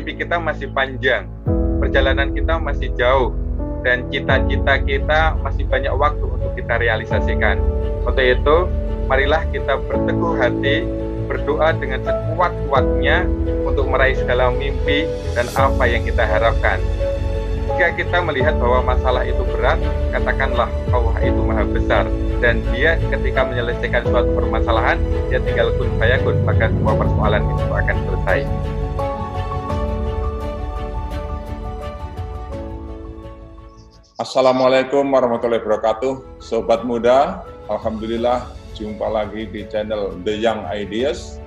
mimpi kita masih panjang, perjalanan kita masih jauh, dan cita-cita kita masih banyak waktu untuk kita realisasikan. Untuk itu, marilah kita berteguh hati, berdoa dengan sekuat-kuatnya untuk meraih segala mimpi dan apa yang kita harapkan. Jika kita melihat bahwa masalah itu berat, katakanlah Allah itu maha besar, dan dia ketika menyelesaikan suatu permasalahan, dia tinggal kun fayakun, maka semua persoalan itu akan selesai. Assalamualaikum warahmatullahi wabarakatuh, Sobat Muda. Alhamdulillah, jumpa lagi di channel The Young Ideas.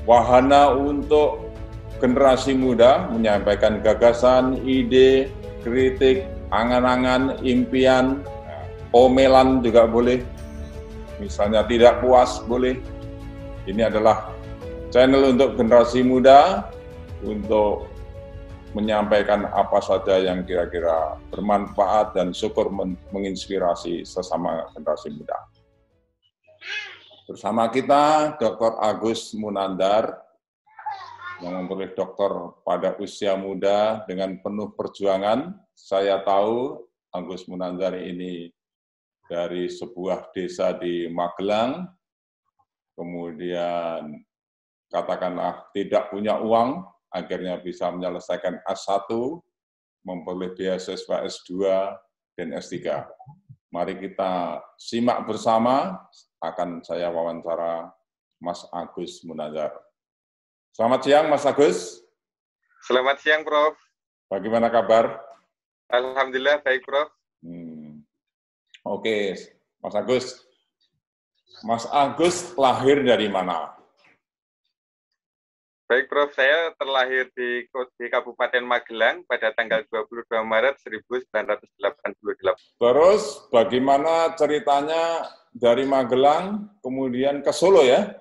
Wahana untuk generasi muda menyampaikan gagasan, ide, kritik, angan-angan, impian, omelan juga boleh. Misalnya tidak puas boleh. Ini adalah channel untuk generasi muda untuk menyampaikan apa saja yang kira-kira bermanfaat dan syukur menginspirasi sesama generasi muda. Bersama kita Dr. Agus Munandar, yang memperoleh doktor pada usia muda dengan penuh perjuangan. Saya tahu Agus Munandar ini dari sebuah desa di Magelang, kemudian katakanlah tidak punya uang, akhirnya bisa menyelesaikan S1, memperoleh beasiswa S2 dan S3. Mari kita simak bersama, akan saya wawancara Mas Agus Munandar. Selamat siang, Mas Agus. Selamat siang, Prof. Bagaimana kabar? Alhamdulillah, baik, Prof. Oke, Mas Agus. Mas Agus lahir dari mana? Baik, Prof. Saya terlahir di Kabupaten Magelang pada tanggal 22 Maret 1988. Terus bagaimana ceritanya dari Magelang kemudian ke Solo ya?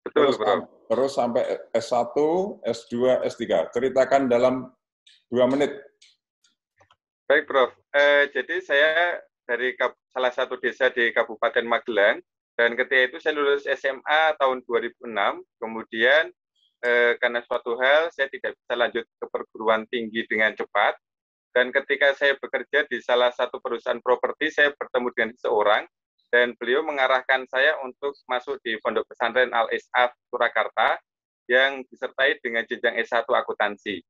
Betul, Prof. Terus sampai S1, S2, S3. Ceritakan dalam 2 menit. Baik, Prof. Jadi saya dari salah satu desa di Kabupaten Magelang, dan ketika itu saya lulus SMA tahun 2006, kemudian karena suatu hal saya tidak bisa lanjut ke perguruan tinggi dengan cepat, dan ketika saya bekerja di salah satu perusahaan properti, saya bertemu dengan seseorang, dan beliau mengarahkan saya untuk masuk di Pondok Pesantren Al-Is'af Surakarta yang disertai dengan jenjang S1 akuntansi.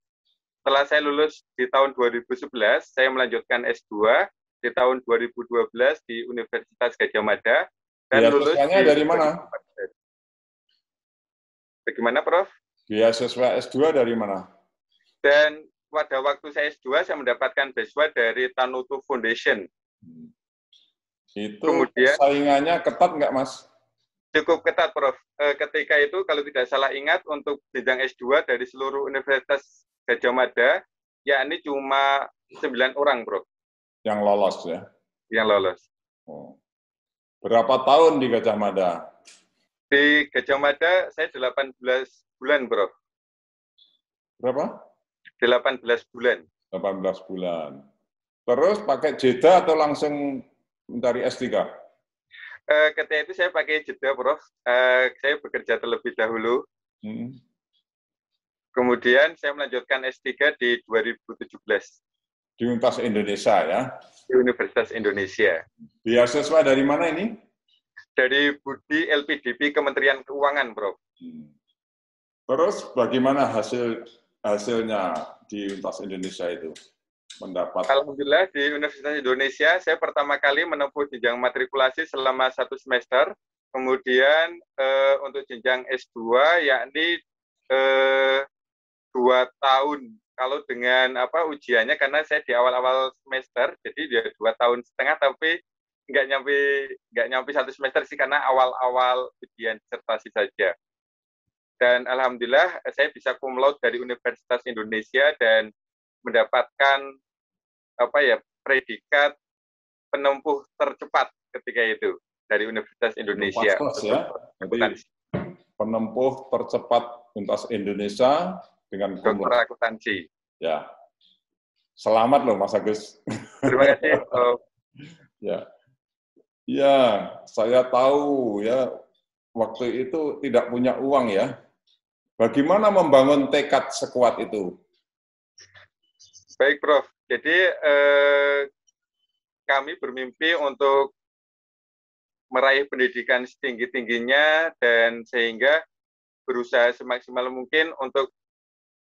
Setelah saya lulus di tahun 2011, saya melanjutkan S2 di tahun 2012 di Universitas Gadjah Mada dan lulus dari mana? Bagaimana, Prof? Beasiswa S2 dari mana? Dan pada waktu saya S2 saya mendapatkan beasiswa dari Tanutu Foundation. Itu kemudian saingannya ketat nggak, Mas? Cukup ketat, Prof. Ketika itu, kalau tidak salah ingat, untuk jenjang S2 dari seluruh Universitas Gadjah Mada, yakni cuma 9 orang, Prof. Yang lolos ya? Yang lolos. Oh. Berapa tahun di Gadjah Mada? Di Gadjah Mada, saya 18 bulan, Prof. Berapa? 18 bulan. 18 bulan. Terus pakai jeda atau langsung mencari S3? Ketika itu saya pakai jeda, Prof. Saya bekerja terlebih dahulu. Kemudian saya melanjutkan S3 di 2017. Di Universitas Indonesia ya? Di Universitas Indonesia. Beasiswa dari mana ini? Dari Budi LPDP Kementerian Keuangan, Prof. Terus bagaimana hasilnya di Universitas Indonesia itu? Mendapat. Alhamdulillah di Universitas Indonesia saya pertama kali menempuh jenjang matrikulasi selama 1 semester, kemudian untuk jenjang S2 yakni 2 tahun. Kalau dengan ujiannya, karena saya di awal-awal semester, jadi dia 2,5 tahun, tapi nggak nyampe 1 semester sih, karena awal-awal ujian disertasi saja. Dan alhamdulillah saya bisa cum laude dari Universitas Indonesia dan mendapatkan predikat penempuh tercepat ketika itu dari Universitas Indonesia. Ya. Jadi, penempuh tercepat Universitas Indonesia dengan dokter akuntansi. Ya, selamat loh Mas Agus. Terima kasih. Ya, saya tahu ya waktu itu tidak punya uang ya. Bagaimana membangun tekad sekuat itu? Baik, Prof. Jadi kami bermimpi untuk meraih pendidikan setinggi-tingginya dan sehingga berusaha semaksimal mungkin untuk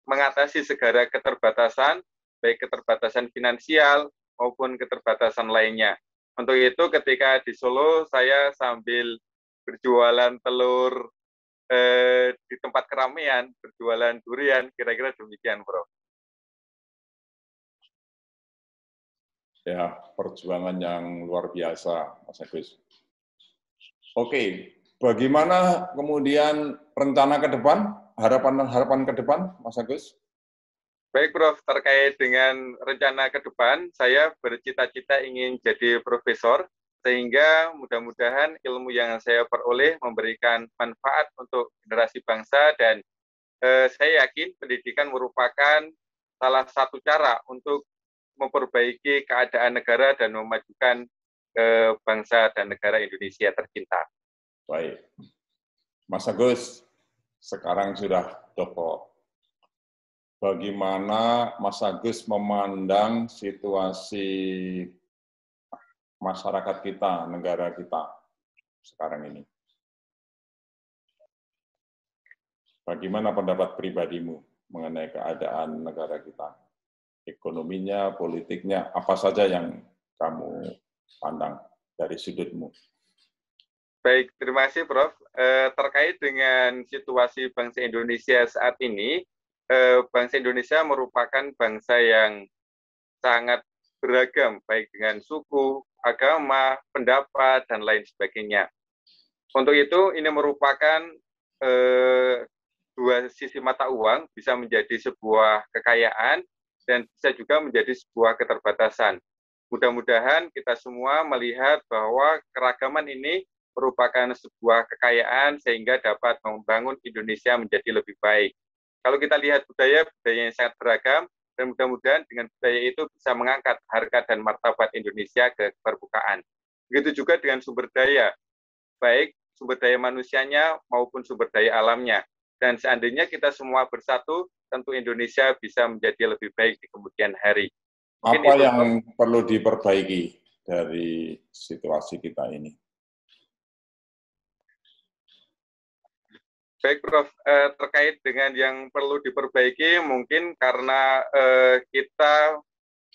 mengatasi segala keterbatasan, baik keterbatasan finansial maupun keterbatasan lainnya. Untuk itu ketika di Solo saya sambil berjualan telur di tempat keramaian, berjualan durian, kira-kira demikian, Prof. Ya, perjuangan yang luar biasa, Mas Agus. Oke, bagaimana kemudian rencana ke depan, harapan ke depan, Mas Agus? Baik, Prof. Terkait dengan rencana ke depan, saya bercita-cita ingin jadi profesor, sehingga mudah-mudahan ilmu yang saya peroleh memberikan manfaat untuk generasi bangsa, dan saya yakin pendidikan merupakan salah satu cara untuk memperbaiki keadaan negara dan memajukan bangsa dan negara Indonesia tercinta. Baik. Mas Agus, sekarang sudah doktor. Bagaimana Mas Agus memandang situasi masyarakat kita, negara kita sekarang ini? Bagaimana pendapat pribadimu mengenai keadaan negara kita? Ekonominya, politiknya, apa saja yang kamu pandang dari sudutmu? Baik, terima kasih Prof. Terkait dengan situasi bangsa Indonesia saat ini, bangsa Indonesia merupakan bangsa yang sangat beragam, baik dengan suku, agama, pendapat, dan lain sebagainya. Untuk itu, ini merupakan dua sisi mata uang, bisa menjadi sebuah kekayaan, dan bisa juga menjadi sebuah keterbatasan. Mudah-mudahan kita semua melihat bahwa keragaman ini merupakan sebuah kekayaan sehingga dapat membangun Indonesia menjadi lebih baik. Kalau kita lihat budaya yang sangat beragam, dan mudah-mudahan dengan budaya itu bisa mengangkat harkat dan martabat Indonesia ke permukaan. Begitu juga dengan sumber daya, baik sumber daya manusianya maupun sumber daya alamnya. Dan seandainya kita semua bersatu, tentu Indonesia bisa menjadi lebih baik di kemudian hari. Mungkin apa itu, yang perlu diperbaiki dari situasi kita ini? Baik, Prof. Terkait dengan yang perlu diperbaiki, mungkin karena kita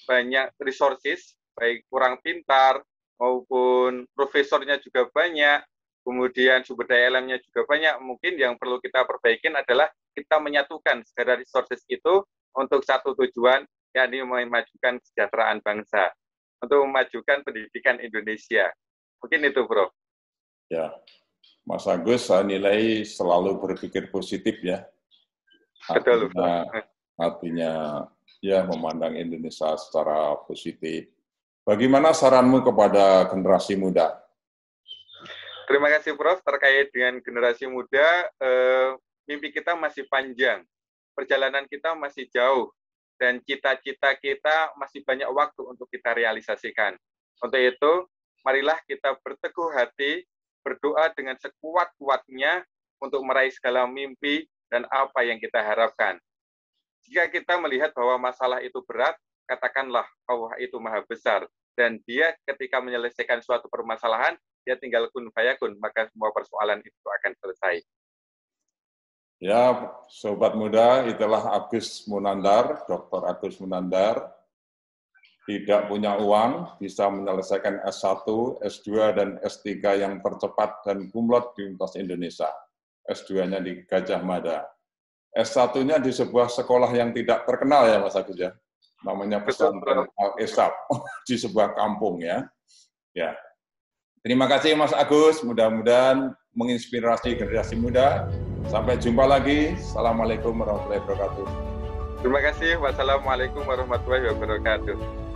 banyak resources, baik kurang pintar maupun profesornya juga banyak, kemudian sumber daya alamnya juga banyak. Mungkin yang perlu kita perbaikin adalah kita menyatukan segala resources itu untuk satu tujuan, yakni memajukan kesejahteraan bangsa, untuk memajukan pendidikan Indonesia. Mungkin itu, Bro. Ya, Mas Agus, saya nilai selalu berpikir positif ya. Betul, artinya ya memandang Indonesia secara positif. Bagaimana saranmu kepada generasi muda? Terima kasih, Prof. Terkait dengan generasi muda, mimpi kita masih panjang, perjalanan kita masih jauh, dan cita-cita kita masih banyak waktu untuk kita realisasikan. Untuk itu, marilah kita berteguh hati, berdoa dengan sekuat-kuatnya untuk meraih segala mimpi dan apa yang kita harapkan. Jika kita melihat bahwa masalah itu berat, katakanlah Allah itu maha besar, dan dia ketika menyelesaikan suatu permasalahan, dia tinggal kun fayakun, maka semua persoalan itu akan selesai. Ya, sobat muda, itulah Agus Munandar, Dr. Agus Munandar. Tidak punya uang, bisa menyelesaikan S1, S2, dan S3 yang tercepat dan kumlot di Universitas Indonesia. S2-nya di Gajah Mada. S1-nya di sebuah sekolah yang tidak terkenal ya Mas Agus ya. Namanya Pesantren Al-Isab di sebuah kampung ya. Ya. Terima kasih Mas Agus, mudah-mudahan menginspirasi generasi muda. Sampai jumpa lagi. Assalamualaikum warahmatullahi wabarakatuh. Terima kasih. Wassalamualaikum warahmatullahi wabarakatuh.